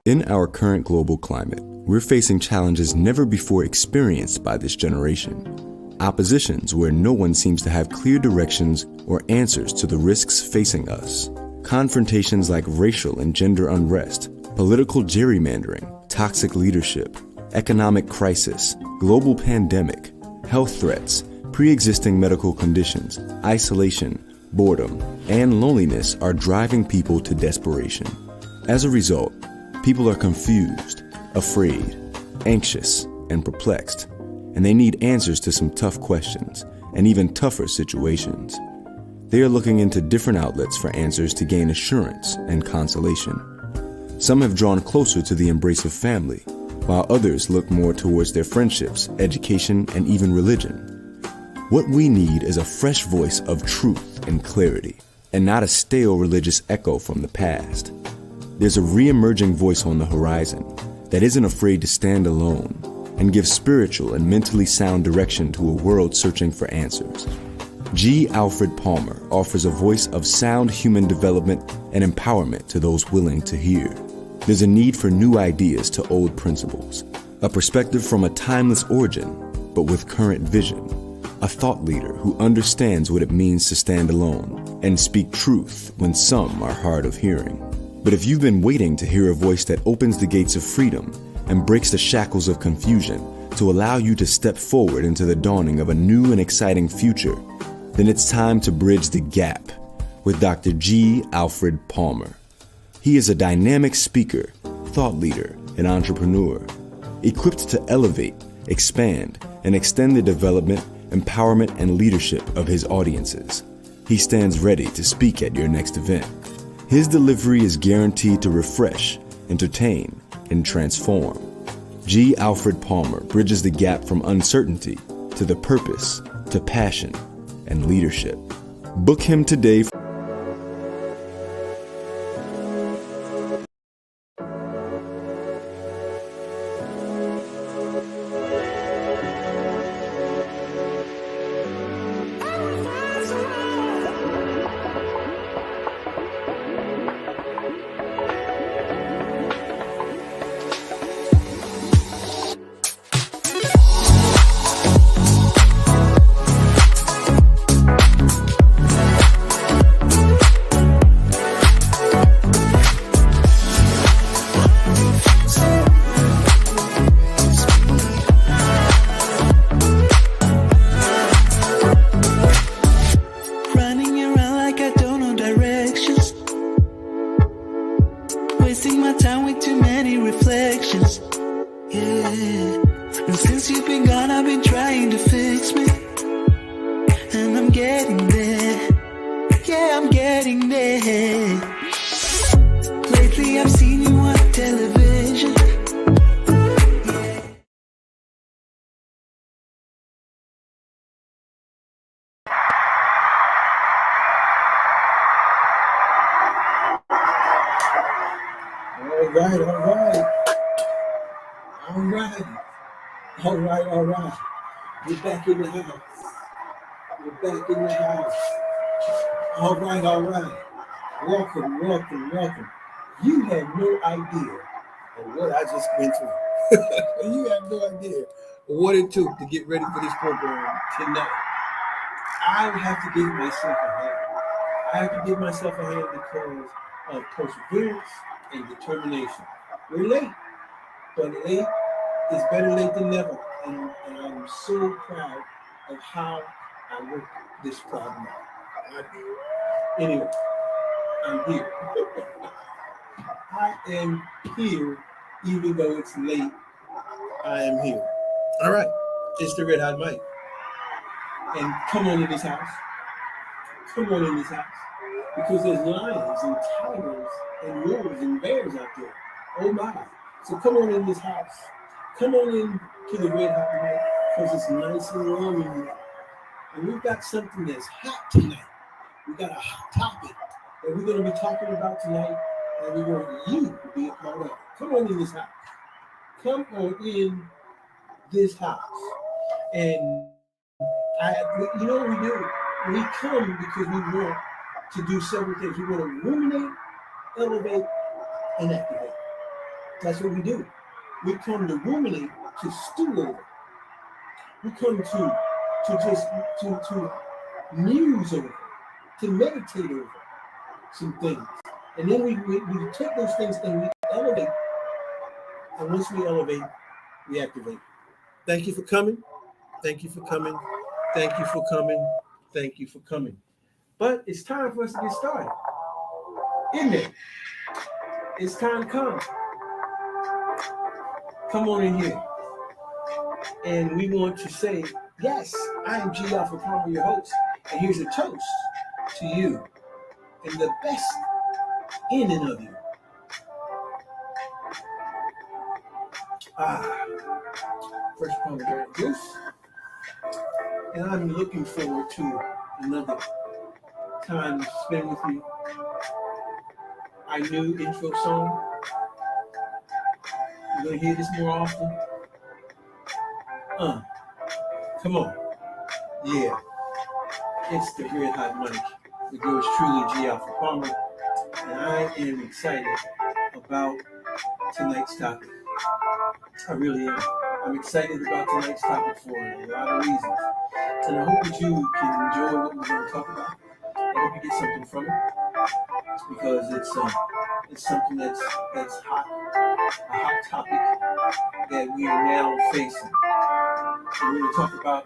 In our current global climate, we're facing challenges never before experienced by this generation. Oppositions where no one seems to have clear directions or answers to the risks facing us. Confrontations like racial and gender unrest, political gerrymandering, toxic leadership, economic crisis, global pandemic, health threats, pre-existing medical conditions, isolation, boredom, and loneliness are driving people to desperation. As a result, people are confused, afraid, anxious, and perplexed, and they need answers to some tough questions and even tougher situations. They are looking into different outlets for answers to gain assurance and consolation. Some have drawn closer to the embrace of family, while others look more towards their friendships, education, and even religion. What we need is a fresh voice of truth and clarity, and not a stale religious echo from the past. There's a re-emerging voice on the horizon that isn't afraid to stand alone and give spiritual and mentally sound direction to a world searching for answers. G. Alfred Palmer offers a voice of sound human development and empowerment to those willing to hear. There's a need for new ideas to old principles, a perspective from a timeless origin, but with current vision, a thought leader who understands what it means to stand alone and speak truth when some are hard of hearing. But if you've been waiting to hear a voice that opens the gates of freedom and breaks the shackles of confusion to allow you to step forward into the dawning of a new and exciting future, then it's time to bridge the gap with Dr. G. Alfred Palmer. He is a dynamic speaker, thought leader, and entrepreneur, equipped to elevate, expand, and extend the development, empowerment, and leadership of his audiences. He stands ready to speak at your next event. His delivery is guaranteed to refresh, entertain, and transform. G. Alfred Palmer bridges the gap from uncertainty to the purpose, to passion, and leadership. Book him today. Wasting my time with too many reflections. Yeah. And since you've been gone, I've been trying to fix me. And I'm getting there. Yeah, I'm getting there. Lately I've seen you on television. All right. We're back in the house. All right. Welcome. You have no idea of what I just went through. You have no idea what it took to get ready for this program tonight. I have to give myself a hand because of perseverance and determination. We're late, but late is better late than never. And I'm so proud of how I worked this problem out. Anyway, I'm here. I am here, even though it's late. I am here. All right, it's the Red Hot Mike. And come on in this house. Because there's lions and tigers and wolves and bears out there. Oh my. So come on in this house. Come on in to the Red Hot Mike because it's nice and warm in here. And we've got something that's hot tonight. We've got a hot topic that we're going to be talking about tonight, and we want you to be a part of it. Come on in this house. And you know what we do? We come because we want to do several things. We want to ruminate, elevate, and activate. That's what we do. We come to ruminate, to stew over. We come to just to muse over, to meditate over some things. And then we take those things and we elevate. And once we elevate, we activate. Thank you for coming. Thank you for coming. Thank you for coming. Thank you for coming. But it's time for us to get started. Isn't it? It's time to come. Come on in here. And we want to say, yes, I am G. Alpha Palmer, your host. And here's a toast to you and the best in and of you. Fresh pomegranate juice. And I'm looking forward to another time to spend with you. Our new intro song. You're going to hear this more often. Come on. Yeah. It's the Red Hot Mic. The yours truly, G. Alpha Palmer. And I am excited about tonight's topic. I really am. I'm excited about tonight's topic for a lot of reasons. And I hope that you can enjoy what we're going to talk about. I hope you get something from it. Because it's something that's hot, a hot topic that we are now facing. And we're going to talk about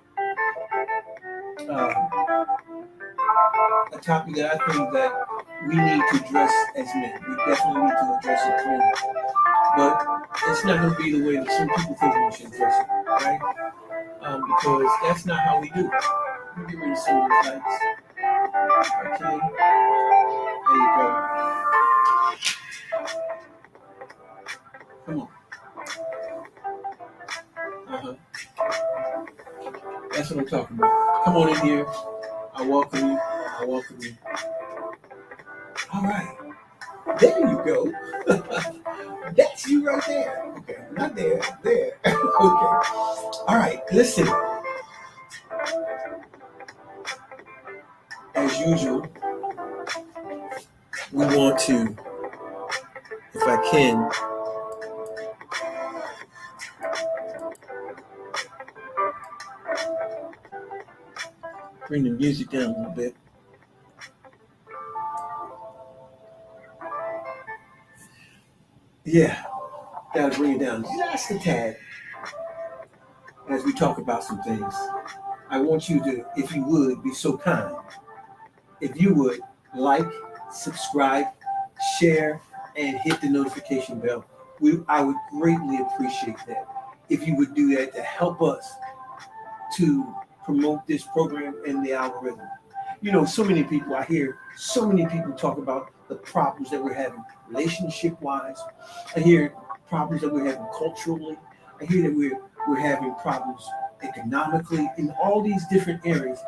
a topic that I think that we need to address as men. We definitely need to address it as men. But it's not going to be the way that some people think we should address it, right? Because that's not how we do it. Let me get rid of some of these lights. If I can. There you go. Come on. That's what I'm talking about. Come on in here. I welcome you. I welcome you. All right. There you go. That's you right there. Okay. Not there. There. Okay. All right. Listen. As usual, we want to, if I can, bring the music down a little bit. Yeah, gotta bring it down just a tad as we talk about some things. I want you to, if you would, be so kind. If you would like, subscribe, share, and hit the notification bell. I would greatly appreciate that. If you would do that to help us to promote this program in the algorithm. You know, so many people, I hear so many people talk about the problems that we're having relationship-wise. I hear problems that we're having culturally. I hear that we're having problems economically in all these different areas.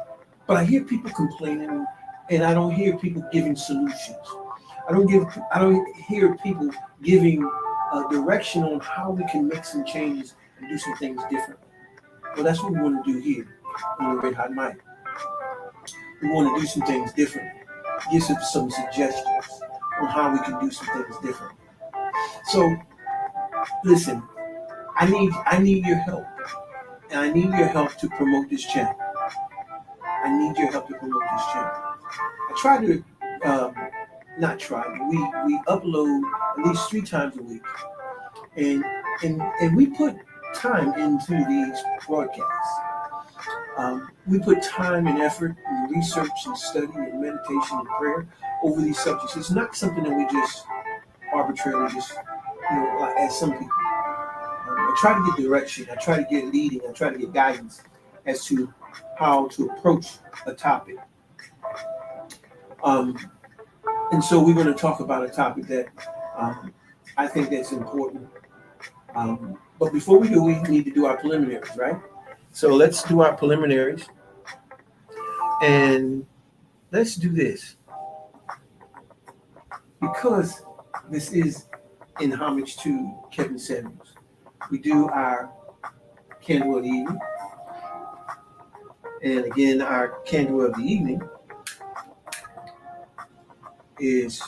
But I hear people complaining, and I don't hear people giving solutions. I don't hear people giving a direction on how we can make some changes and do some things differently. Well, that's what we want to do here on the Red Hot Mic. We want to do some things differently. Give some suggestions on how we can do some things differently. So, listen, I need your help. And I need your help to promote this channel. I need your help to promote this channel. I try to, not try, but we upload at least 3 times a week. And we put time into these broadcasts. We put time and effort and research and study and meditation and prayer over these subjects. It's not something that we just arbitrarily like as some people. I try to get direction. I try to get leading. I try to get guidance as to how to approach a topic. And so we're going to talk about a topic that I think that's important. But before we do, we need to do our preliminaries, right? So let's do our preliminaries. And let's do this. Because this is in homage to Kevin Samuels. We do our candle of the evening. And again, our candle of the evening is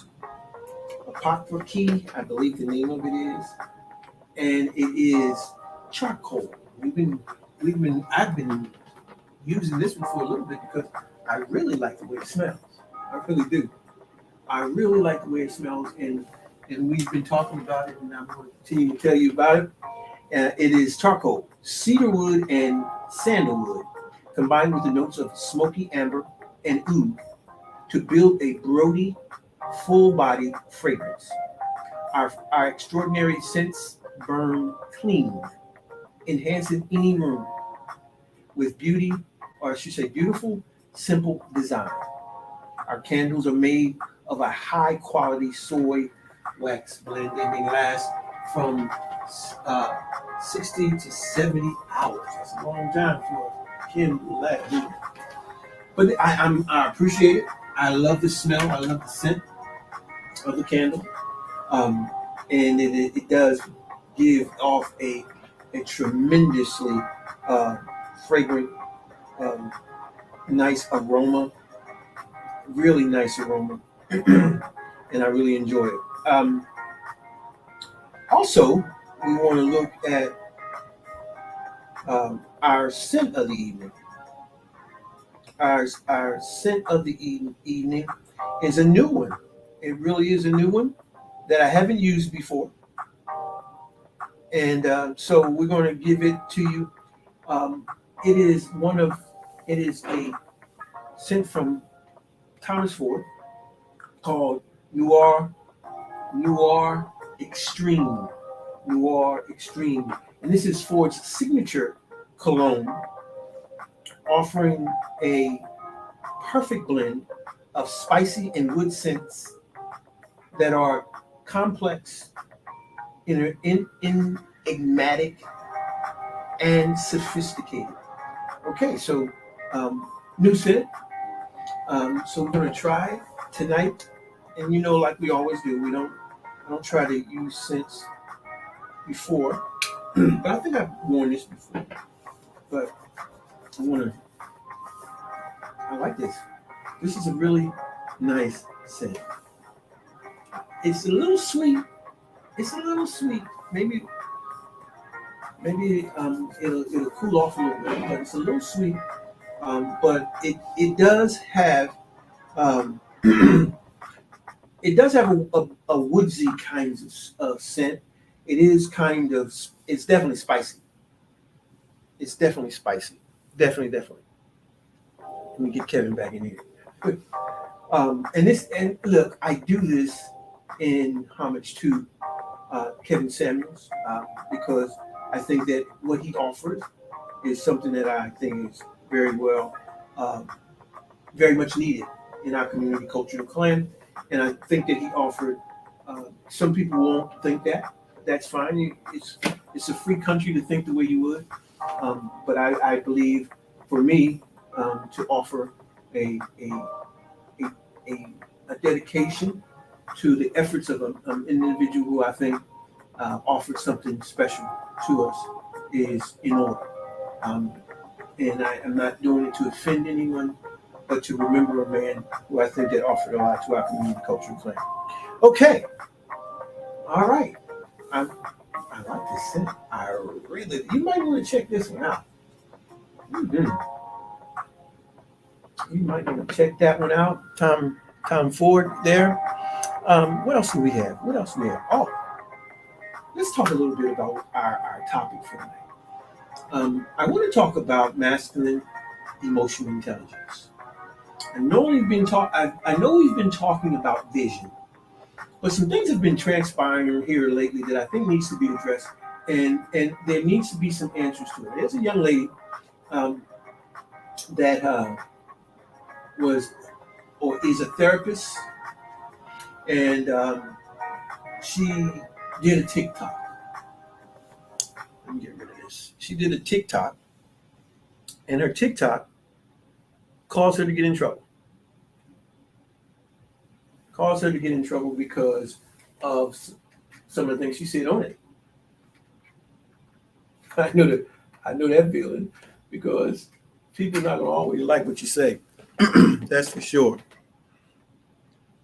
Apocrypha Key, I believe the name of it is. and it is charcoal. I've been using this one for a little bit because I really like the way it smells. I really do. I really like the way it smells, and we've been talking about it, and I'm going to continue to tell you about it. It is charcoal, cedarwood, and sandalwood, combined with the notes of smoky amber and oud to build a broody, full-body fragrance. Our extraordinary scents burn clean, enhancing any room with beauty, or I should say beautiful, simple design. Our candles are made of a high-quality soy wax blend and they last from 60 to 70 hours. That's a long time for a candle to last. But I appreciate it. I love the smell. I love the scent of the candle. And it does give off a tremendously fragrant, nice aroma, really nice aroma, and I really enjoy it. Also, we want to look at our scent of the evening. Our scent of the evening is a new one. It really is a new one that I haven't used before. And so we're going to give it to you. It is a scent from Thomas Ford called Noir Extreme. Noir Extreme. And this is Ford's signature cologne, offering a perfect blend of spicy and wood scents that are complex, enigmatic, and sophisticated. Okay, so new scent. So we're gonna try tonight, and like we always do, I don't try to use scents before, but I think I've worn this before. But I like this. This is a really nice scent. It's a little sweet. Maybe it'll cool off a little bit, but it's a little sweet. But it does have it does have a woodsy kind of scent. It's definitely spicy. It's definitely spicy. Definitely. Let me get Kevin back in here. And look, I do this in homage to Kevin Samuels because I think that what he offers is something that I think is very much needed in our community, culture, and clan. And I think that he offered. Some people won't think that. That's fine. It's a free country to think the way you would. But I believe, for me, to offer a dedication to the efforts of an individual who I think offered something special to us is in order. And I am not doing it to offend anyone, but to remember a man who I think that offered a lot to our community, culture, and clan. Okay. All right. I like this scent. You might want to check this one out. Mm-hmm. You might want to check that one out. Tom Ford there. What else do we have? Oh, let's talk a little bit about our topic for tonight. I want to talk about masculine emotional intelligence. I know we've been talking about vision, but some things have been transpiring here lately that I think needs to be addressed, and there needs to be some answers to it. There's a young lady that was or is a therapist, and she did a TikTok. Let me get rid of this. She did a TikTok, and her TikTok caused her to get in trouble. Because of some of the things she said on it. I know that feeling, because people are not going to always like what you say. That's for sure.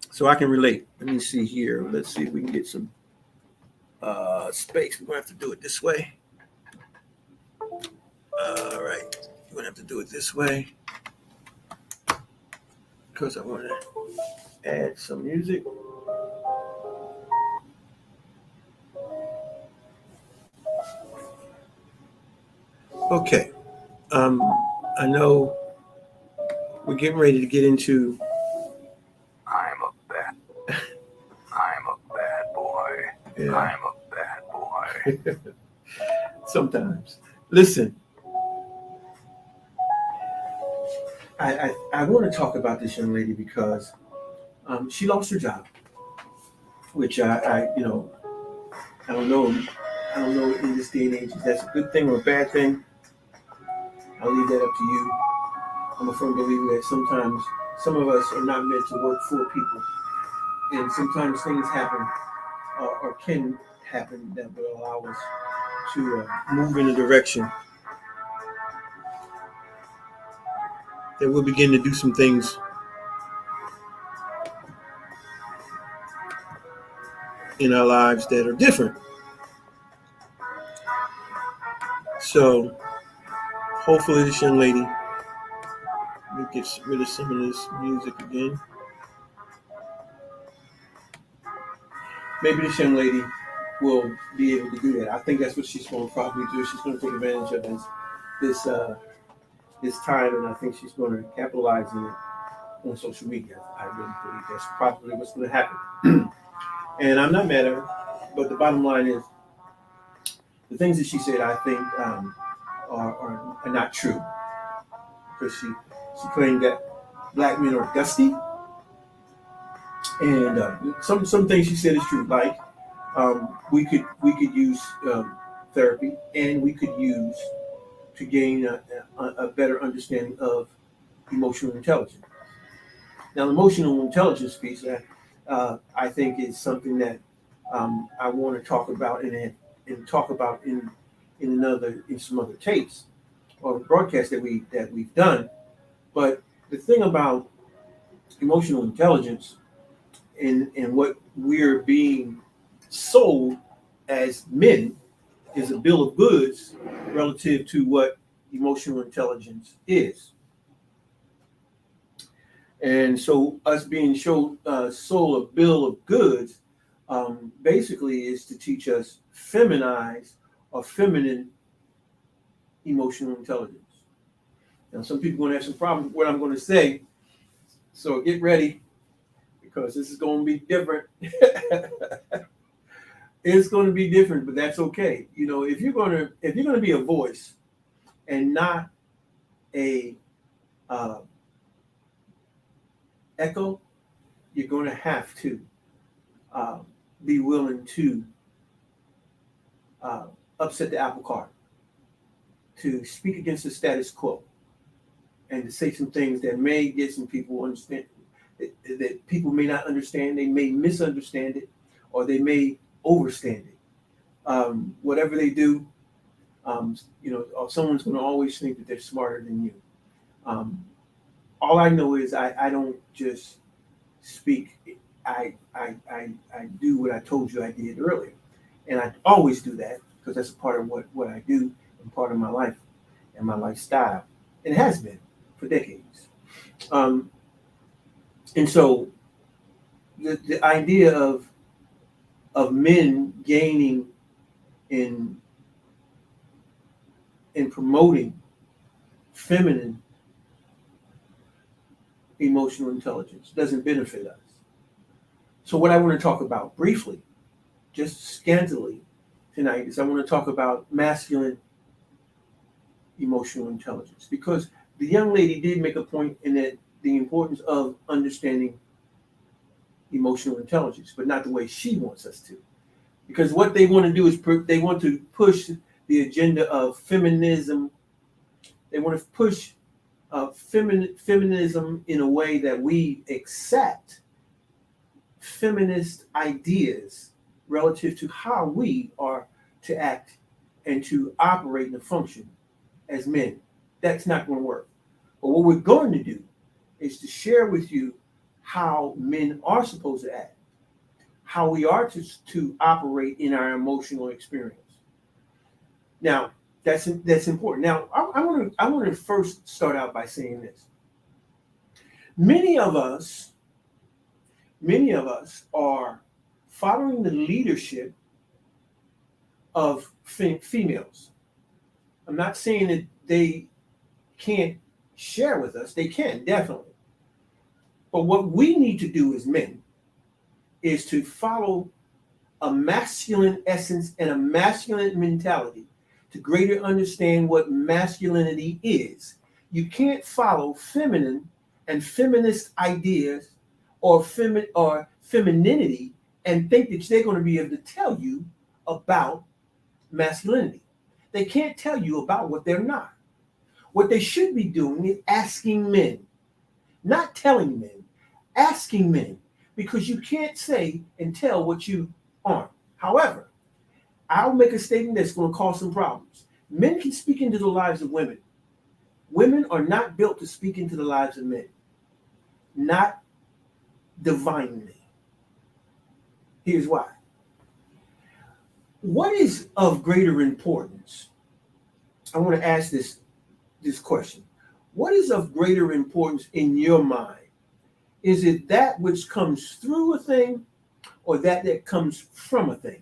So I can relate. Let me see here. Let's see if we can get some space. We're going to have to do it this way. All right. We're going to have to do it this way because I want to add some music. Okay. I know we're getting ready to get into. I'm a bad boy. Yeah. I'm a bad boy. Sometimes. Listen. I want to talk about this young lady because she lost her job, which I don't know. I don't know in this day and age if that's a good thing or a bad thing. I'll leave that up to you. I'm a firm believer that sometimes some of us are not meant to work for people, and sometimes things happen or can happen that will allow us to move in a direction that we'll begin to do some things in our lives that are different. So hopefully this young lady gets rid of some of this music again. Maybe this young lady will be able to do that. I think that's what she's going to probably do. She's going to take advantage of this time, and I think she's going to capitalize on it on social media. I really believe that's probably what's going to happen. And I'm not mad at her, but the bottom line is the things that she said, I think, are not true. Because she claimed that black men are dusty, and some things she said is true. Like we could use therapy, and we could use to gain a better understanding of emotional intelligence. Now, the emotional intelligence piece, I think, is something that I want to talk about and talk about in some other tapes or broadcasts that we've done. But the thing about emotional intelligence and what we're being sold as men is a bill of goods relative to what emotional intelligence is. And so us being sold a bill of goods basically is to teach us feminized or feminine emotional intelligence. Now, some people are going to have some problems with what I'm going to say, so get ready because this is going to be different. It's going to be different, but that's okay. You know, if you're going to be a voice and not a echo, you're going to have to be willing to upset the apple cart, to speak against the status quo, and to say some things that may get some people understand that people may not understand. They may misunderstand it, or they may overstand it. Whatever they do, someone's going to always think that they're smarter than you. All I know is I don't just speak. I do what I told you I did earlier, and I always do that because that's a part of what I do and part of my life and my lifestyle. It has been for decades. And so the idea of men gaining in promoting feminine emotional intelligence doesn't benefit us. So what I want to talk about briefly, just scantily tonight, is I want to talk about masculine emotional intelligence, because the young lady did make a point in that the importance of understanding emotional intelligence, but not the way she wants us to. Because what they want to do is they want to push the agenda of feminism. They want to push feminism in a way that we accept feminist ideas relative to how we are to act and to operate and function as men. That's not going to work. But what we're going to do is to share with you how men are supposed to act, how we are to operate in our emotional experience. Now, that's important. Now, I want to first start out by saying this. Many of us are following the leadership of females. I'm not saying that they can't share with us. They can, definitely. But what we need to do as men is to follow a masculine essence and a masculine mentality to greater understand what masculinity is. You can't follow feminine and feminist ideas or femininity and think that they're going to be able to tell you about masculinity. They can't tell you about what they're not. What they should be doing is asking men, not telling men, asking men, because you can't say and tell what you aren't. However, I'll make a statement that's going to cause some problems. Men can speak into the lives of women. Women are not built to speak into the lives of men, not divinely. Here's why. What is of greater importance? I want to ask this question. What is of greater importance in your mind? Is it that which comes through a thing or that comes from a thing?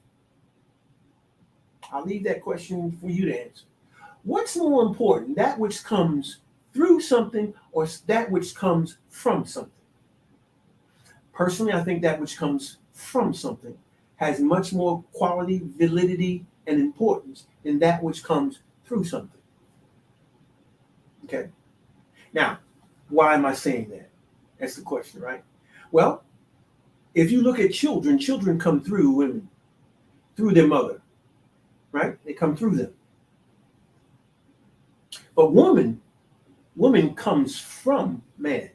I'll leave that question for you to answer. What's more important, that which comes through something or that which comes from something? Personally, I think that which comes from something has much more quality, validity, and importance than that which comes through something. Okay. Now, why am I saying that? That's the question, right? Well, if you look at children come through women, through their mother, right? They come through them. But woman comes from man.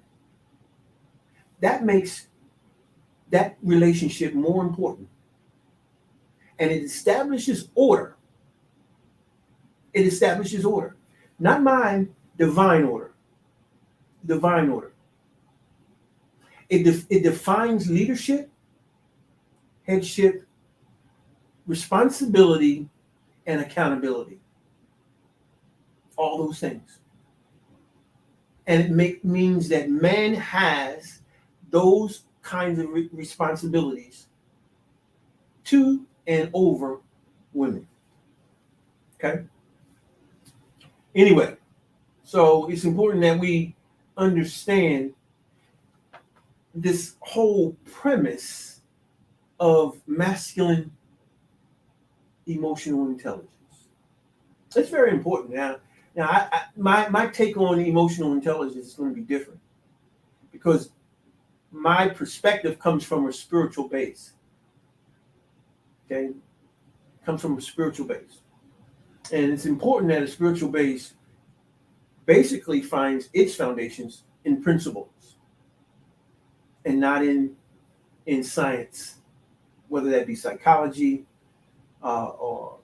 That makes that relationship more important. And it establishes order. It establishes order. Not mine, divine order. Divine order. It defines leadership, headship, responsibility, and accountability. All those things. And it means that man has those kinds of responsibilities to and over women. Okay? Anyway, so it's important that we understand this whole premise of masculine emotional intelligence. It's very important. Now, my take on emotional intelligence is going to be different because my perspective comes from a spiritual base. Okay? Comes from a spiritual base. And it's important that a spiritual base basically finds its foundations in principles and not in science, whether that be psychology or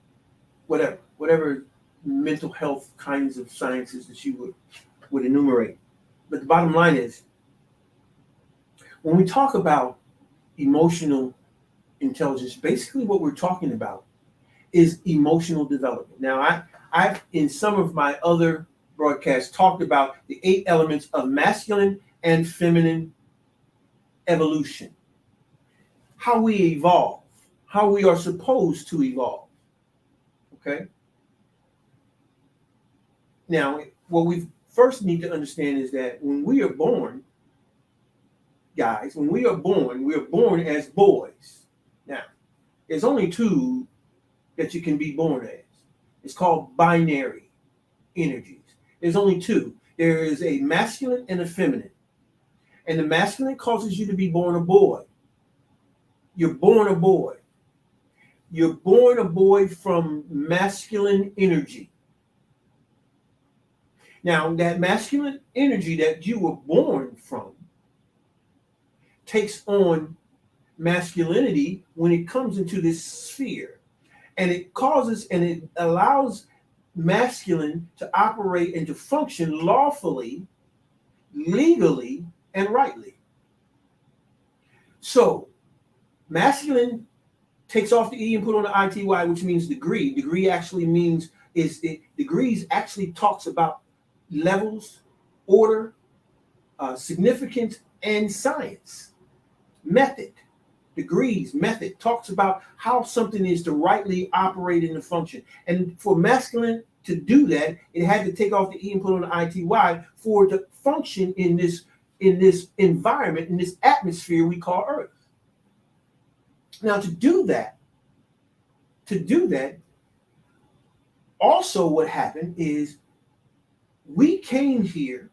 whatever mental health kinds of sciences that you would enumerate. But the bottom line is, when we talk about emotional intelligence, basically what we're talking about is emotional development. Now, I've in some of my other broadcasts talked about the 8 elements of masculine and feminine evolution, how we evolve, how we are supposed to evolve. Okay? Now, what we first need to understand is that when we are born, guys, we are born as boys. Now, there's only 2 that you can be born as. It's called binary energies. There's only 2. There is a masculine and a feminine. And the masculine causes you to be born a boy. You're born a boy. You're born a boy from masculine energy. Now, that masculine energy that you were born from takes on masculinity when it comes into this sphere. And it causes and it allows masculine to operate and to function lawfully, legally, and rightly. So, Masculine takes off the E and put on the ITY, which means degree. Degree actually means degrees actually talks about levels, order, significance, and science. Method, degrees, method talks about how something is to rightly operate in the function. And for masculine to do that, it had to take off the E and put on the ITY for it to function in this environment, in this atmosphere we call Earth. Now, to do that, also what happened is we came here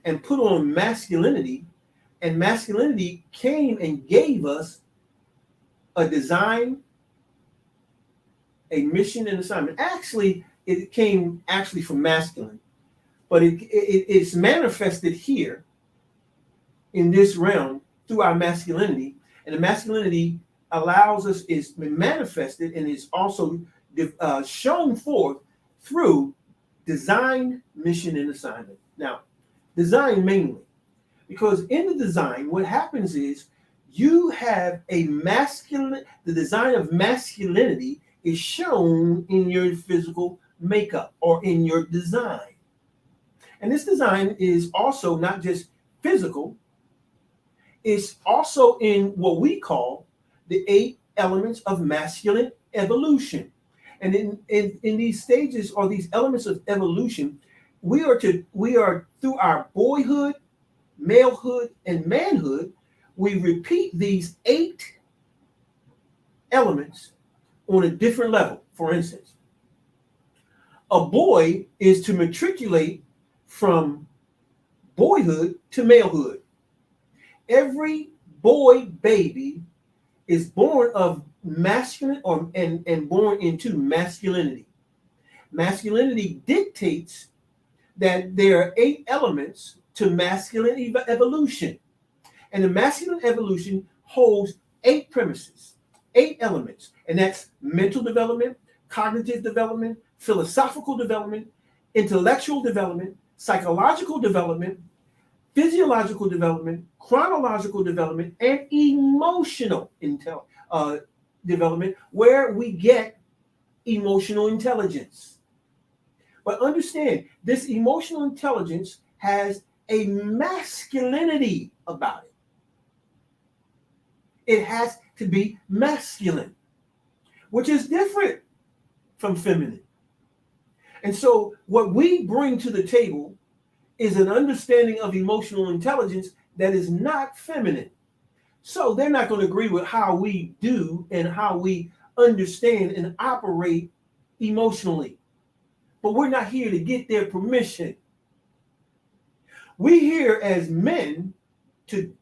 and put on masculinity, and masculinity came and gave us a design, a mission, and assignment. Actually, it came actually from masculine, but it's manifested here in this realm through our masculinity, and the masculinity allows us, is manifested and is also shown forth through design, mission, and assignment. Now, design mainly, because in the design, what happens is you have a masculine, the design of masculinity is shown in your physical makeup or in your design. And this design is also not just physical, it's also in what we call the 8 elements of masculine evolution. And in these stages or these elements of evolution, we are through our boyhood, malehood, and manhood, we repeat these 8 elements on a different level. For instance, a boy is to matriculate from boyhood to malehood. Every boy baby is born of masculine and born into masculinity. Masculinity dictates that there are 8 elements to masculine evolution. And the masculine evolution holds 8 premises, 8 elements. And that's mental development, cognitive development, philosophical development, intellectual development, psychological development, physiological development, chronological development, and emotional development, where we get emotional intelligence. But understand, this emotional intelligence has a masculinity about it. It has to be masculine, which is different from feminine. And so what we bring to the table is an understanding of emotional intelligence that is not feminine. So they're not going to agree with how we do and how we understand and operate emotionally. But we're not here to get their permission. We're here as men to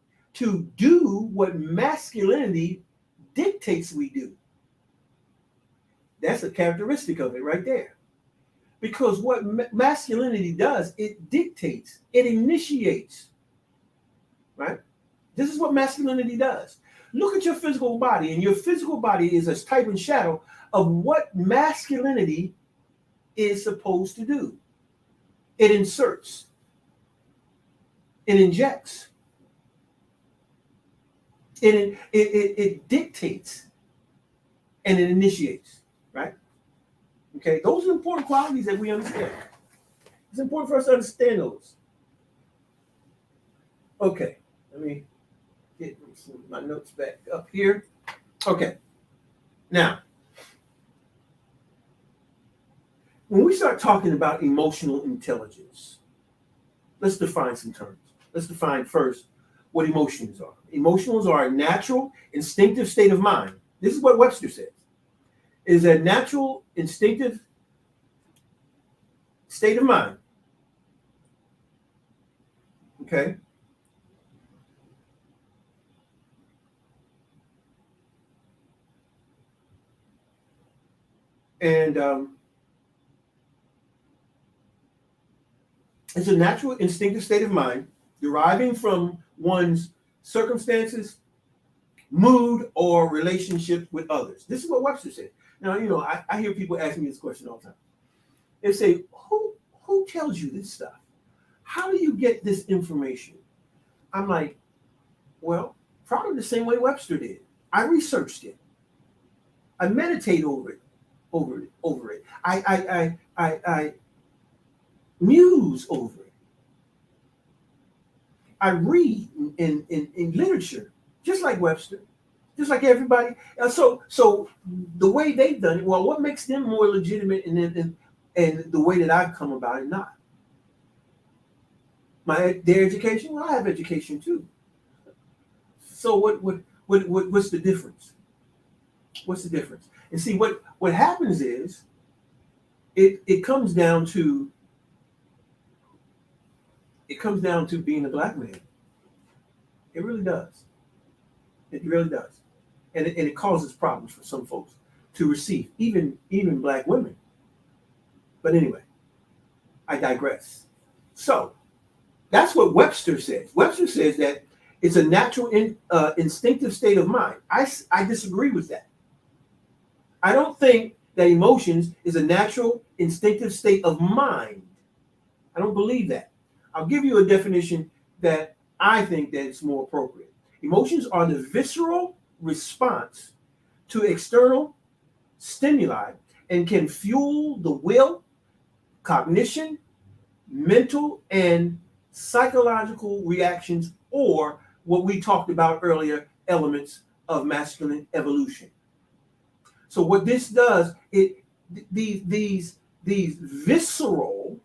do what masculinity dictates we do. That's a characteristic of it right there. Because what masculinity does, it dictates, it initiates, right? This is what masculinity does. Look at your physical body, and your physical body is a type and shadow of what masculinity is supposed to do. It inserts, it injects, it dictates, and it initiates, right? Okay, those are important qualities that we understand. It's important for us to understand those. Okay, let me get my notes back up here. Okay, now, when we start talking about emotional intelligence, let's define some terms. Let's define first what emotions are. Emotions are a natural, instinctive state of mind. This is what Webster says. Is a natural, instinctive state of mind. Okay? And it's a natural, instinctive state of mind deriving from one's circumstances, mood, or relationship with others. This is what Webster said. Now, I hear people ask me this question all the time. They say, who tells you this stuff? How do you get this information? I'm like, well, probably the same way Webster did. I researched it. I meditate over it. I muse over it. I read in literature, just like Webster, just like everybody. So the way they've done it, well, what makes them more legitimate and the way that I've come about it not? Their education? Well, I have education too. So what's the difference? What's the difference? And see what happens is it comes down to being a black man. It really does. It really does. And it causes problems for some folks to receive, even black women. But anyway, I digress. So that's what Webster says. Webster says that it's a natural instinctive state of mind. I disagree with that. I don't think that emotions is a natural instinctive state of mind. I don't believe that. I'll give you a definition that I think that it's more appropriate. Emotions are the visceral response to external stimuli and can fuel the will, cognition, mental, and psychological reactions, or what we talked about earlier, elements of masculine evolution. So what this does, these visceral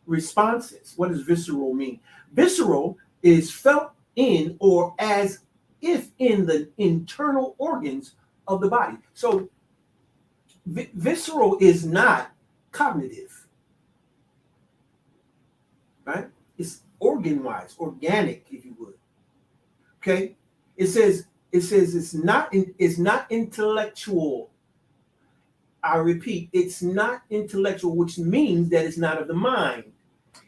responses. What does visceral mean? Visceral is felt in or as if in the internal organs of the body. So visceral is not cognitive, right? It's organ-wise, organic, if you would. Okay? It says it's not intellectual. I repeat, it's not intellectual, which means that it's not of the mind,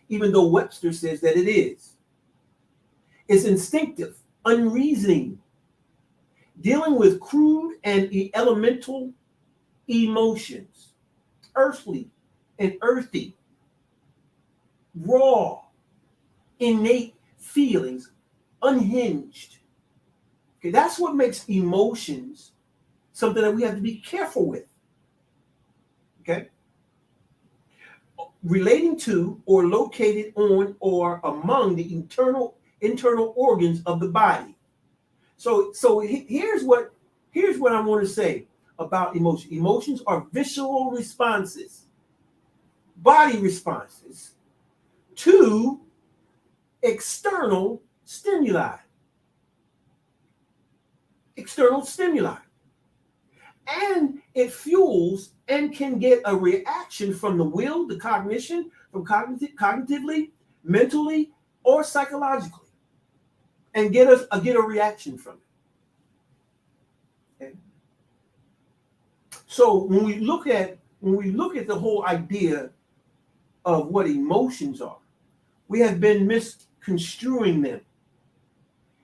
even though Webster says that it is. It's instinctive, unreasoning, dealing with crude and elemental emotions, earthly and earthy, raw, innate feelings, unhinged. Okay, that's what makes emotions something that we have to be careful with. Okay? Relating to or located on or among the internal organs of the body. So here's what I want to say about emotion. Emotions are visceral responses, body responses to external stimuli. And it fuels and can get a reaction from the will, the cognition, from cognitively, mentally, or psychologically, and get a reaction from it. Okay? So when we look at the whole idea of what emotions are, we have been misconstruing them.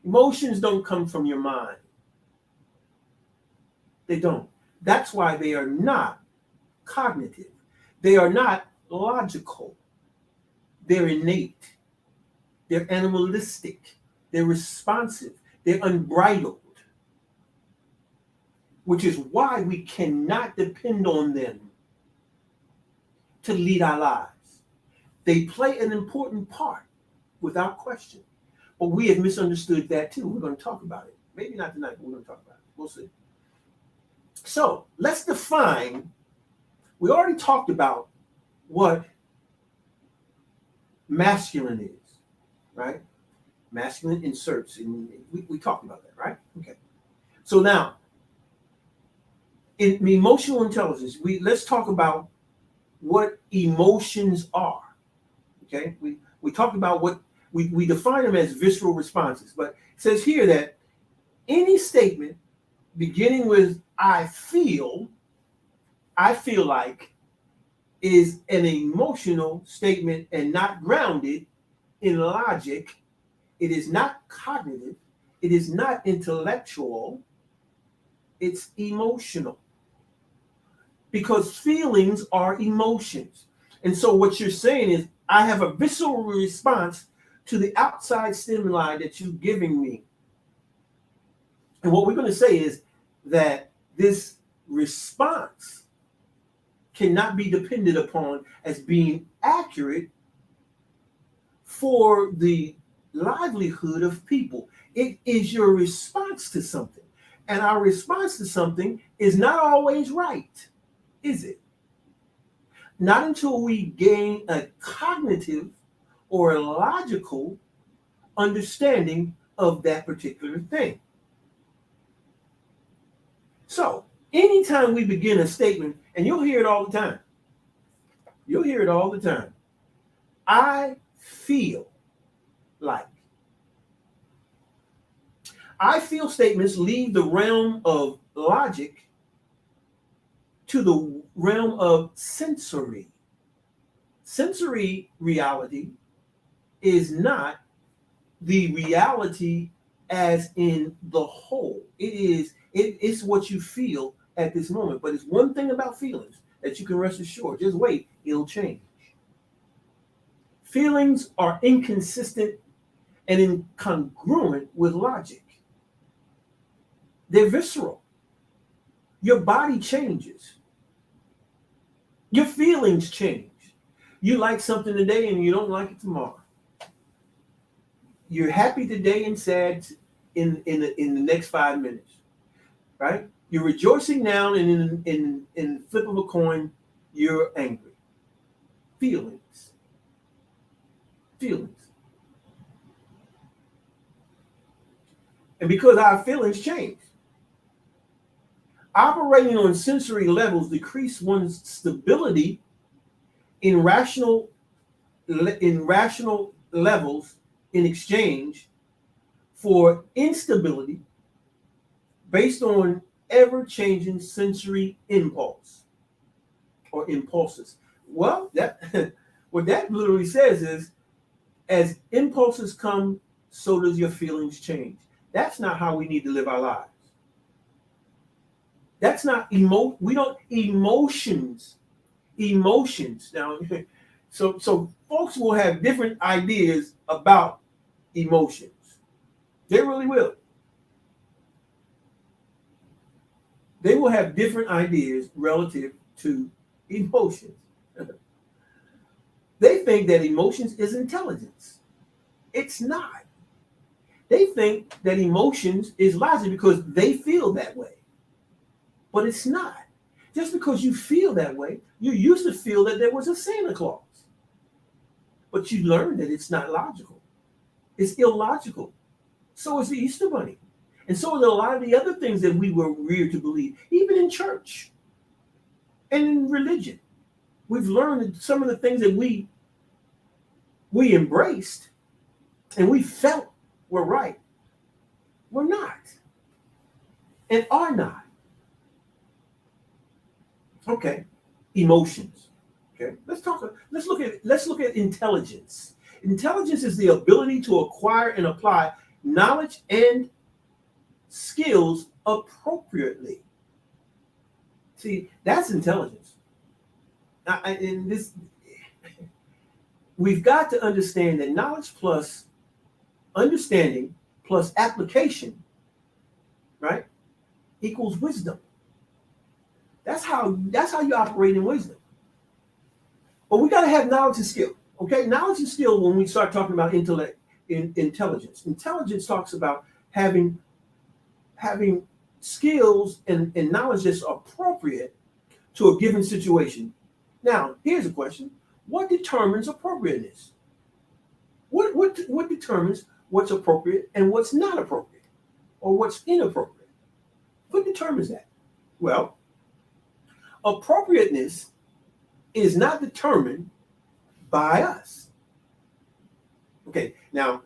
Emotions don't come from your mind. They don't. That's why they are not cognitive. They are not logical. They're innate. They're animalistic. They're responsive. They're unbridled. Which is why we cannot depend on them to lead our lives. They play an important part, without question. But we have misunderstood that too. We're going to talk about it. Maybe not tonight, but we're going to talk about it. We'll see. So let's define. We already talked about what masculine is, right? Masculine inserts, and we talked about that, right? Okay. So now, in emotional intelligence, let's talk about what emotions are. Okay, we talked about what we define them as visceral responses, but it says here that any statement beginning with I feel like is an emotional statement and not grounded in logic. It is not cognitive. It is not intellectual. It's emotional. Because feelings are emotions. And so what you're saying is, I have a visceral response to the outside stimuli that you're giving me. And what we're going to say is that this response cannot be depended upon as being accurate for the livelihood of people. It is your response to something. And our response to something is not always right, is it? Not until we gain a cognitive or a logical understanding of that particular thing. So, anytime we begin a statement, and you'll hear it all the time, I feel like. I feel statements leave the realm of logic to the realm of sensory. Sensory reality is not the reality as in the whole. It's what you feel at this moment. But it's one thing about feelings that you can rest assured. Just wait, it'll change. Feelings are inconsistent and incongruent with logic. They're visceral. Your body changes. Your feelings change. You like something today and you don't like it tomorrow. You're happy today and sad in the next 5 minutes, right? You're rejoicing now, and in the flip of a coin, you're angry. Feelings. And because our feelings change, operating on sensory levels decrease one's stability in rational levels in exchange for instability based on ever-changing sensory impulse or impulses. Well, that what that literally says is, as impulses come, so does your feelings change. That's not how we need to live our lives. That's not we don't emotions now. So folks will have different ideas about emotions. They really will. They will have different ideas relative to emotions. They think that emotions is intelligence. It's not. They think that emotions is logic because they feel that way. But it's not. Just because you feel that way, you used to feel that there was a Santa Claus. But you learned that it's not logical. It's illogical. So is the Easter Bunny. And so are a lot of the other things that we were reared to believe, even in church and in religion. We've learned that some of the things that we embraced and we felt were right were not and are not. Okay, emotions. Okay, let's look at intelligence. Intelligence is the ability to acquire and apply knowledge and skills appropriately. See, that's intelligence. We've got to understand that knowledge plus understanding plus application, right, equals wisdom. That's how you operate in wisdom. But we got to have knowledge and skill. Okay, knowledge and skill. When we start talking about intelligence, intelligence talks about having skills and knowledge that's appropriate to a given situation. Now, here's a question: what determines appropriateness? What determines what's appropriate and what's not appropriate, or what's inappropriate? What determines that? Well, appropriateness is not determined by us. Okay, now,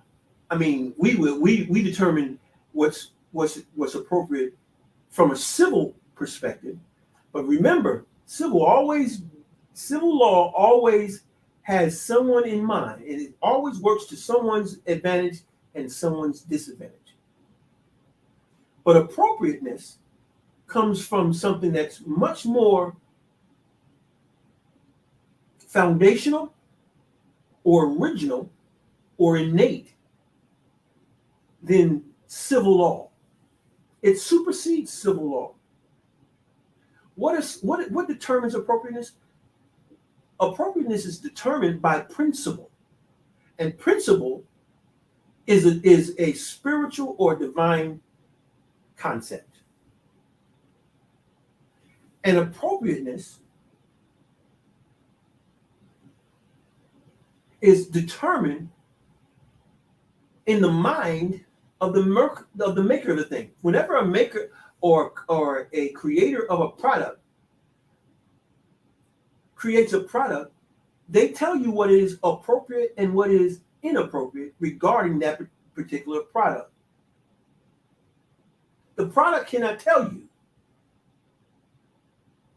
I mean, we determine what's appropriate from a civil perspective, but remember, civil law always has someone in mind, and it always works to someone's advantage and someone's disadvantage. But appropriateness comes from something that's much more foundational or original or innate than civil law. It supersedes civil law. What determines appropriateness? Appropriateness is determined by principle, and principle is a spiritual or divine concept. And appropriateness is determined in the mind of the maker of the thing. Whenever a maker or a creator of a product creates a product, they tell you what is appropriate and what is inappropriate regarding that particular product. The product cannot tell you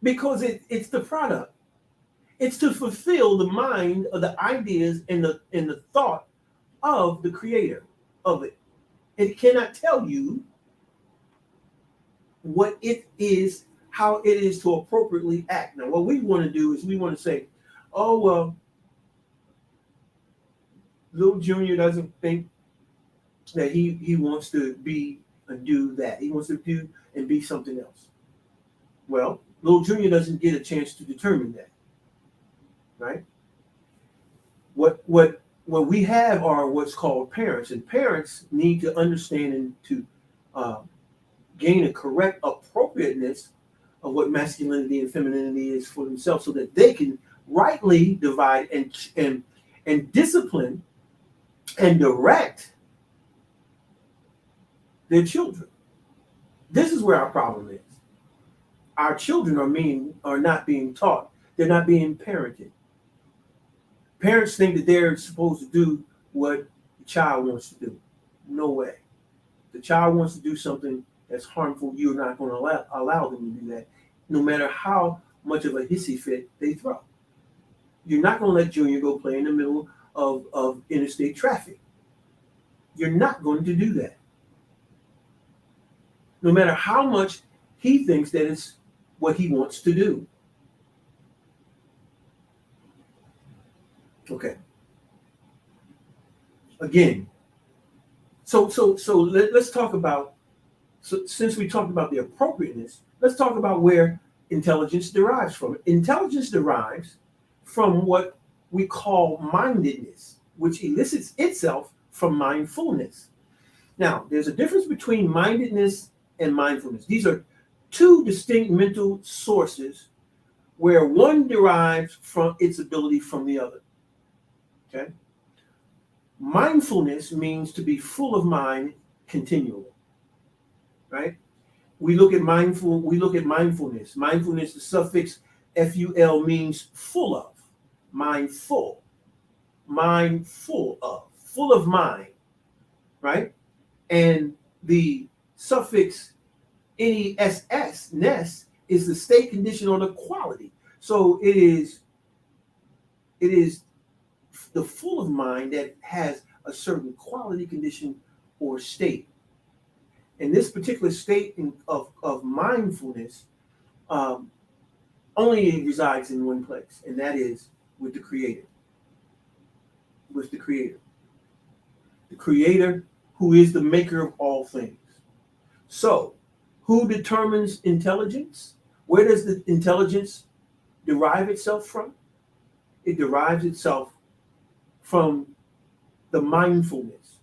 because it's the product. It's to fulfill the mind of the ideas and the thought of the creator of it. It cannot tell you what it is, how it is to appropriately act. Now, what we want to do is we want to say, oh, well, little Junior doesn't think that he wants to be and do that. He wants to do and be something else. Well, little Junior doesn't get a chance to determine that, right? What we have are what's called parents, and parents need to understand and to gain a correct appropriateness of what masculinity and femininity is for themselves, so that they can rightly divide and discipline and direct their children. This is where our problem is. Our children are not being taught. They're not being parented. Parents think that they're supposed to do what the child wants to do. No way. The child wants to do something that's harmful, you're not going to allow them to do that, no matter how much of a hissy fit they throw. You're not going to let Junior go play in the middle of interstate traffic. You're not going to do that. No matter how much he thinks that it's what he wants to do. Okay. Again, so let's talk about, since we talked about the appropriateness, let's talk about where intelligence derives from. Intelligence derives from what we call mindedness, which elicits itself from mindfulness. Now, there's a difference between mindedness and mindfulness. These are two distinct mental sources where one derives from its ability from the other. Okay? Mindfulness means to be full of mind continually. Right? We look at mindfulness. Mindfulness, the suffix ful means full of, mindful, mind full of mind, right? And the suffix ness is the state, condition, or the quality. So it is the full of mind that has a certain quality, condition, or state. And this particular state of mindfulness only resides in one place, and that is with the Creator. With the Creator. The Creator who is the maker of all things. So, who determines intelligence? Where does the intelligence derive itself from? It derives itself from the mindfulness,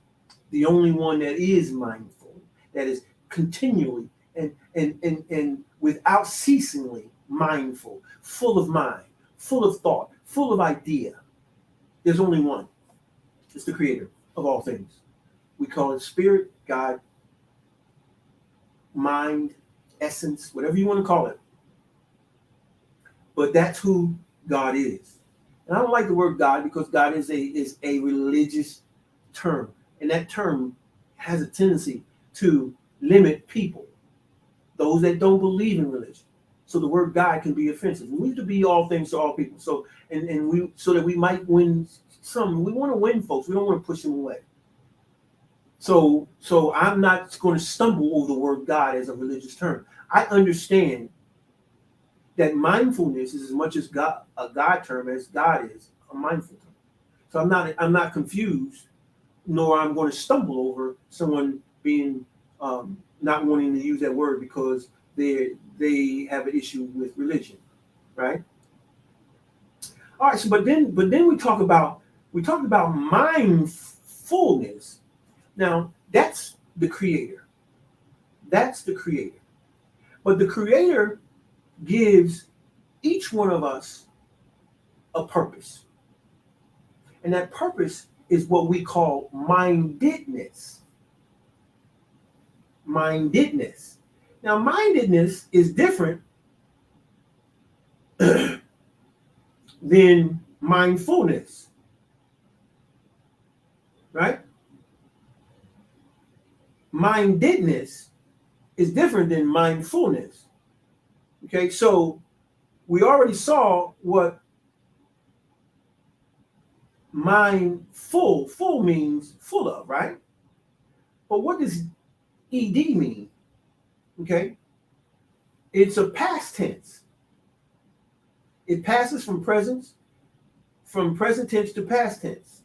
the only one that is mindful, that is continually and without ceasingly mindful, full of mind, full of thought, full of idea. There's only one. It's the Creator of all things. We call it spirit, God, mind, essence, whatever you want to call it. But that's who God is. And I don't like the word God because God is a religious term. And that term has a tendency to limit people, those that don't believe in religion. So the word God can be offensive. We need to be all things to all people. So so that we might win some. We want to win folks. We don't want to push them away. So I'm not going to stumble over the word God as a religious term. I understand that mindfulness is as much as a God term as God is a mindful term. So I'm not confused, nor I'm going to stumble over someone being not wanting to use that word because they have an issue with religion, right? All right, so but then we talked about mindfulness. Now that's the creator. That's the creator. But the creator gives each one of us a purpose. And that purpose is what we call mindedness. Mindedness. Now, mindedness is different than mindfulness, right? Mindedness is different than mindfulness. Okay, so we already saw what full means full of, right? But what does ed mean? Okay, it's a past tense. It passes from present tense to past tense.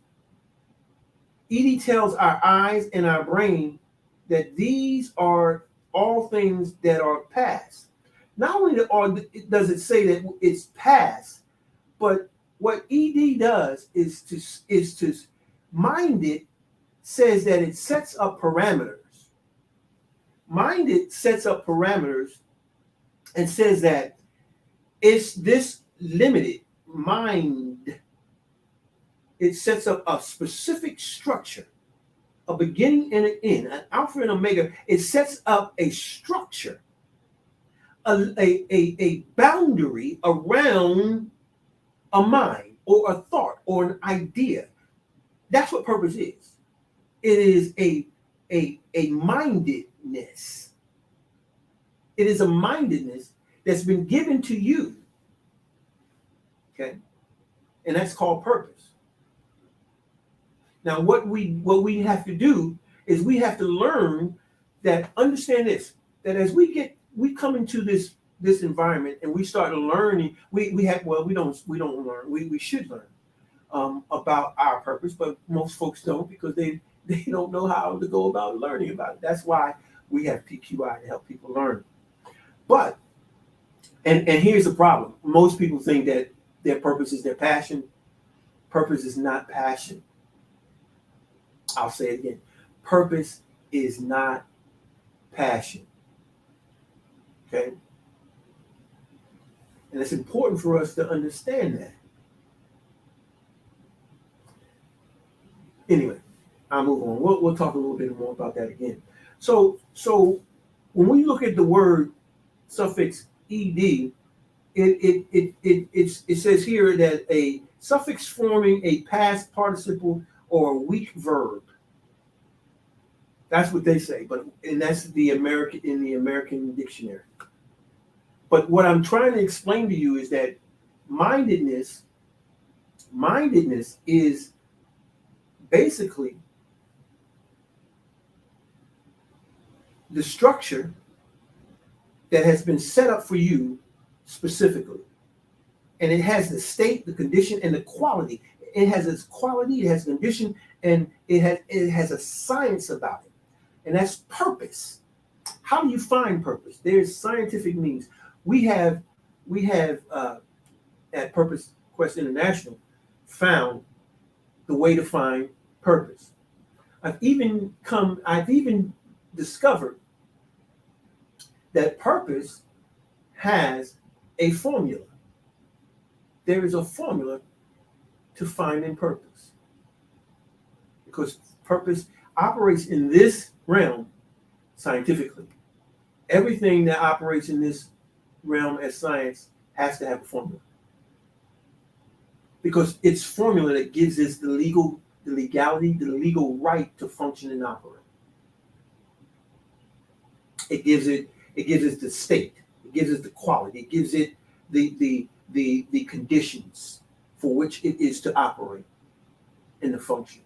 ed tells our eyes and our brain that these are all things that are past. Not only does it say that it's past, but what ed does is to mind it says that it sets up parameters. Mind it sets up parameters and says that it's this limited mind. It sets up a specific structure, a beginning and an end, an alpha and omega. It sets up a structure, a boundary around a mind or a thought or an idea. That's what purpose is. It is a mindedness. It is a mindedness that's been given to you. Okay? And that's called purpose. Now, what we have to do is we have to learn that, understand this, that as we come into this environment and we start learning, we don't learn, we should learn about our purpose, but most folks don't because they don't know how to go about learning about it. That's why we have PQI to help people learn. But and here's the problem. Most people think that their purpose is their passion. Purpose is not passion. I'll say it again. Purpose is not passion. Okay? And it's important for us to understand that. Anyway, I'll move on. We'll talk a little bit more about that again. So when we look at the word suffix ed, it says here that a suffix forming a past participle or a weak verb. That's what they say, and that's in the American dictionary. But what I'm trying to explain to you is that mindedness is basically the structure that has been set up for you specifically. And it has the state, the condition, and the quality. It has its quality, it has condition, and it has a science about it. And that's purpose. How do you find purpose? There's scientific means. We have at Purpose Quest International found the way to find purpose. I've even discovered that purpose has a formula. There is a formula to finding purpose. Because purpose operates in this realm scientifically. Everything that operates in this realm as science has to have a formula. Because it's formula that gives us the legality, the legal right to function and operate. It gives us the state, it gives us the quality, it gives it the conditions for which it is to operate in the function.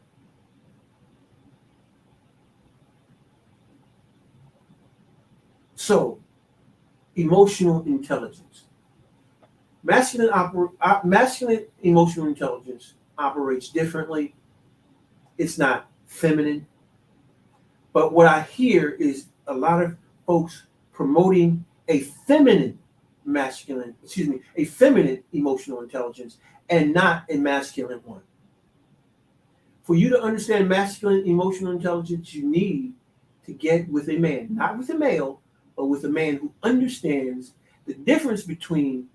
So, emotional intelligence. Masculine emotional intelligence operates differently. It's not feminine. But what I hear is a lot of folks promoting a feminine a feminine emotional intelligence and not a masculine one. For you to understand masculine emotional intelligence, you need to get with a man, not with a male, but with a man who understands the difference between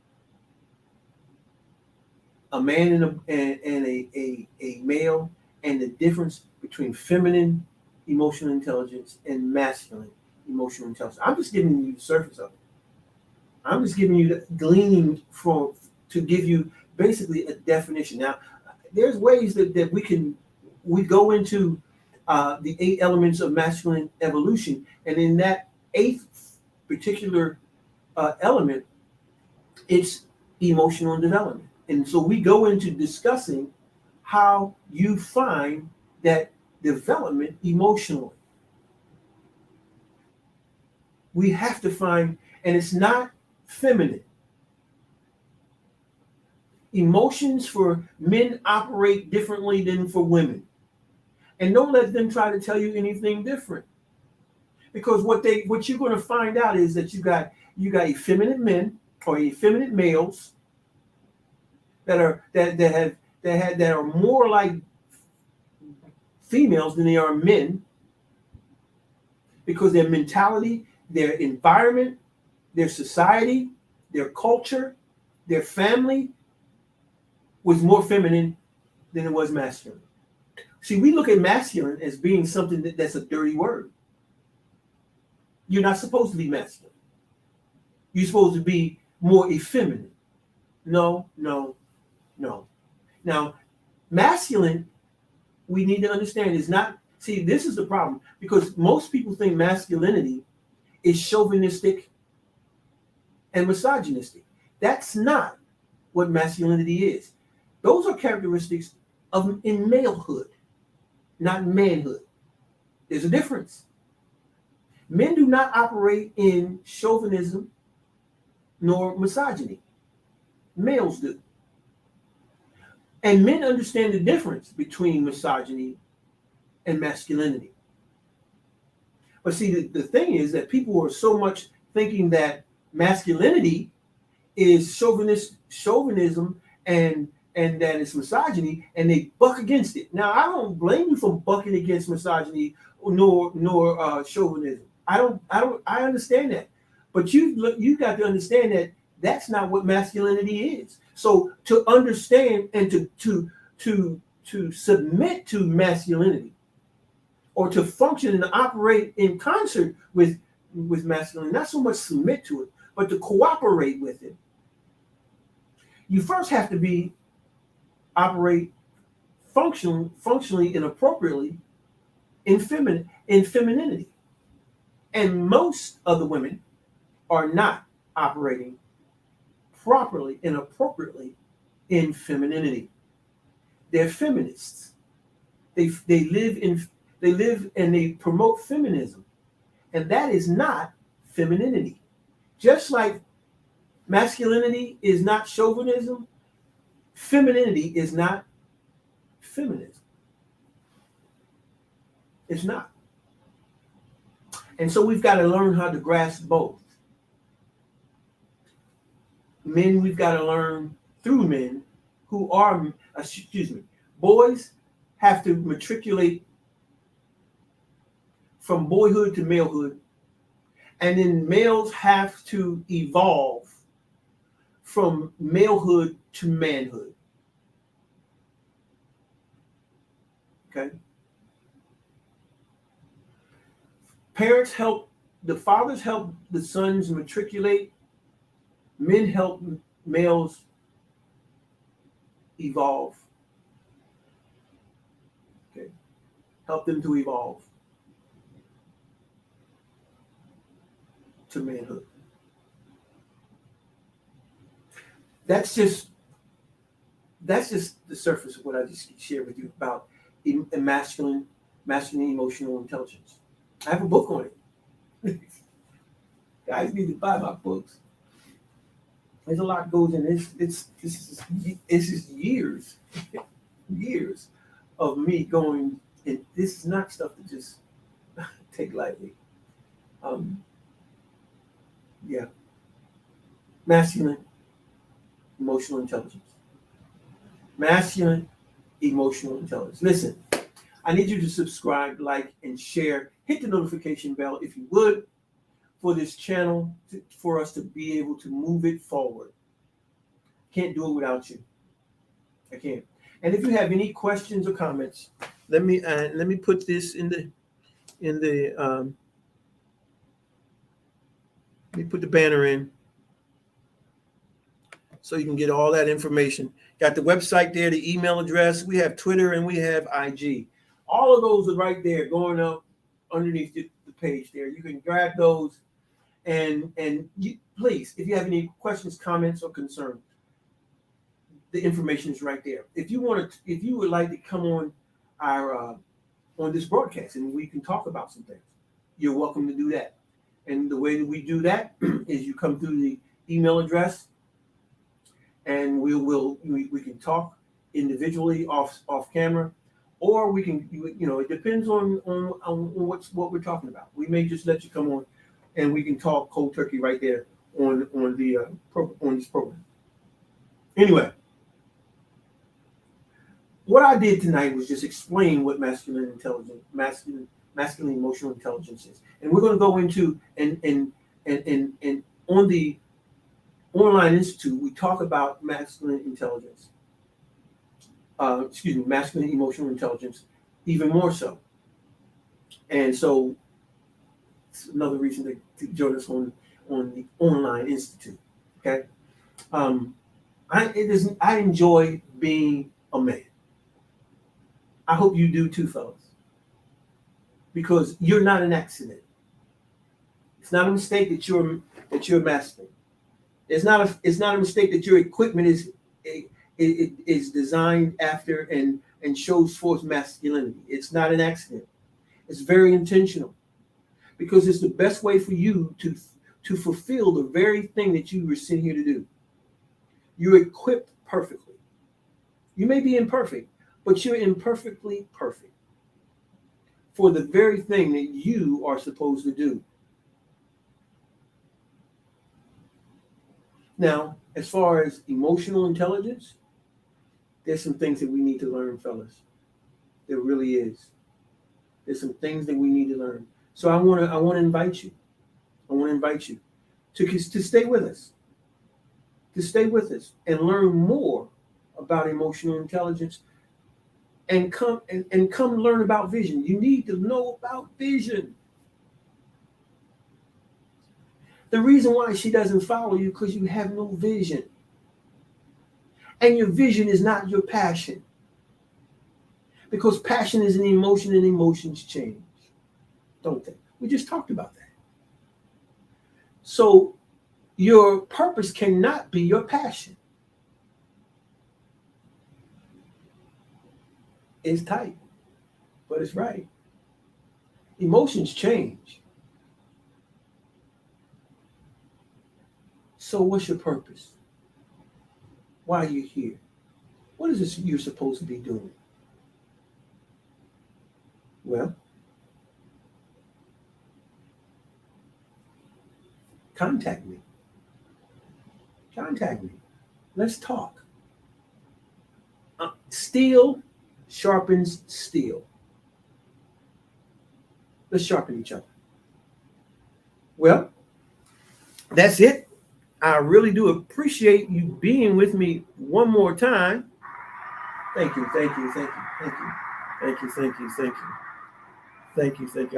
a man and a male, and the difference between feminine emotional intelligence and masculine emotional intelligence. I'm just giving you the surface of it. I'm just giving you the gleaning to give you basically a definition. Now, there's ways that we go into the 8 elements of masculine evolution, and in that 8th particular element, it's emotional development. And so we go into discussing how you find that development emotionally. We have to find, and it's not feminine. Emotions for men operate differently than for women. And don't let them try to tell you anything different. Because what you're going to find out is that you got effeminate men or effeminate males that are more like females than they are men, because their mentality, their environment, their society, their culture, their family was more feminine than it was masculine. See, we look at masculine as being something that's a dirty word. You're not supposed to be masculine. You're supposed to be more effeminate. No. Now, masculine, we need to understand, is not, see, this is the problem, because most people think masculinity is chauvinistic and misogynistic. That's not what masculinity is. Those are characteristics in malehood, not manhood. There's a difference. Men do not operate in chauvinism nor misogyny. Males do. And men understand the difference between misogyny and masculinity. But see, the thing is that people are so much thinking that masculinity is chauvinism and that it's misogyny, and they buck against it. Now, I don't blame you for bucking against misogyny nor chauvinism. I understand that. But you got to understand that that's not what masculinity is. So to understand and to submit to masculinity, or to function and operate in concert with masculinity, not so much submit to it, but to cooperate with it, you first have to operate functionally and appropriately in femininity. And most of the women are not operating properly and appropriately in femininity. They're feminists. They live and they promote feminism, and that is not femininity. Just like masculinity is not chauvinism, femininity is not feminism. It's not. And so we've got to learn how to grasp both. Men, we've got to learn through men who are, boys have to matriculate from boyhood to malehood, and then males have to evolve from malehood to manhood. Okay? The fathers help the sons matriculate, men help males evolve. Okay? Help them to evolve to manhood. That's just the surface of what I just shared with you about masculine emotional intelligence. I have a book on it. Guys need to buy my books. There's a lot goes in this. This is years of me going, and this is not stuff to just take lightly. Yeah, masculine emotional intelligence. Masculine emotional intelligence. Listen, I need you to subscribe, like, and share. Hit the notification bell if you would for this channel for us to be able to move it forward. Can't do it without you. I can't. And if you have any questions or comments, let me put this in the let me put the banner in so you can get all that information. Got the website there, the email address. We have Twitter and we have IG. All of those are right there going up underneath the page there. You can grab those and you, please, if you have any questions, comments, or concerns, the information is right there. If you would like to come on our on this broadcast and we can talk about some things, you're welcome to do that. And the way that we do that is you come through the email address, and we can talk individually off camera, or we can it depends on what we're talking about. We may just let you come on, and we can talk cold turkey right there on this program. Anyway, what I did tonight was just explain what masculine emotional intelligence is, and we're going to go into and on the Online Institute, we talk about masculine intelligence. Masculine emotional intelligence, even more so. And so, it's another reason to join us on the Online Institute. Okay, I enjoy being a man. I hope you do too, fellas, because you're not an accident. It's not a mistake that you're masculine. It's not a mistake that your equipment is designed after and shows forth masculinity. It's not an accident. It's very intentional, because it's the best way for you to fulfill the very thing that you were sent here to do. You're equipped perfectly. You may be imperfect, but you're imperfectly perfect for the very thing that you are supposed to do. Now, as far as emotional intelligence, there's some things that we need to learn, fellas. There really is. There's some things that we need to learn. So I want to invite you. I want to invite you to stay with us. To stay with us and learn more about emotional intelligence, and come learn about vision. You need to know about vision. The reason why she doesn't follow you because you have no vision. And your vision is not your passion. Because passion is an emotion and emotions change, don't they? We just talked about that. So your purpose cannot be your passion. It's tight, but it's right. Emotions change. So what's your purpose? Why are you here? What is this you're supposed to be doing? Well, contact me. Contact me. Let's talk. Steel sharpens steel. Let's sharpen each other. Well, that's it. I really do appreciate you being with me one more time. Thank you. I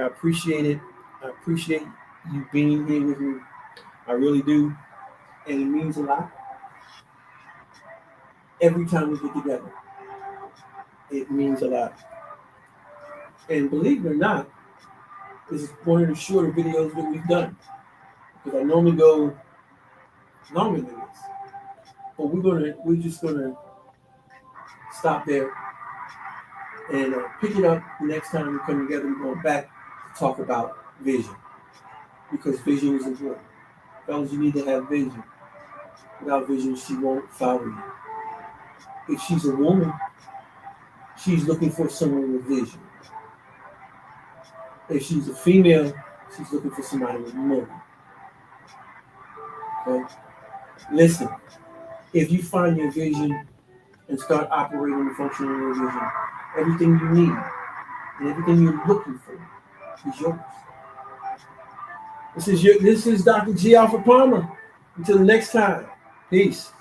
appreciate it. I appreciate you being here with me. I really do. And it means a lot. Every time we get together, it means a lot. And believe it or not, this is one of the shorter videos that we've done, because I normally go longer than this. But we're just gonna stop there and pick it up the next time we come together. We're going back to talk about vision, because vision is important. Fellas, you need to have vision. Without vision, she won't follow you. If she's a woman, she's looking for someone with vision. If she's a female, She's looking for somebody with money. Okay? Listen, if you find your vision and start operating and functioning in your vision, everything you need and everything you're looking for is yours. This is Dr. G. Alpha Palmer. Until next time, peace.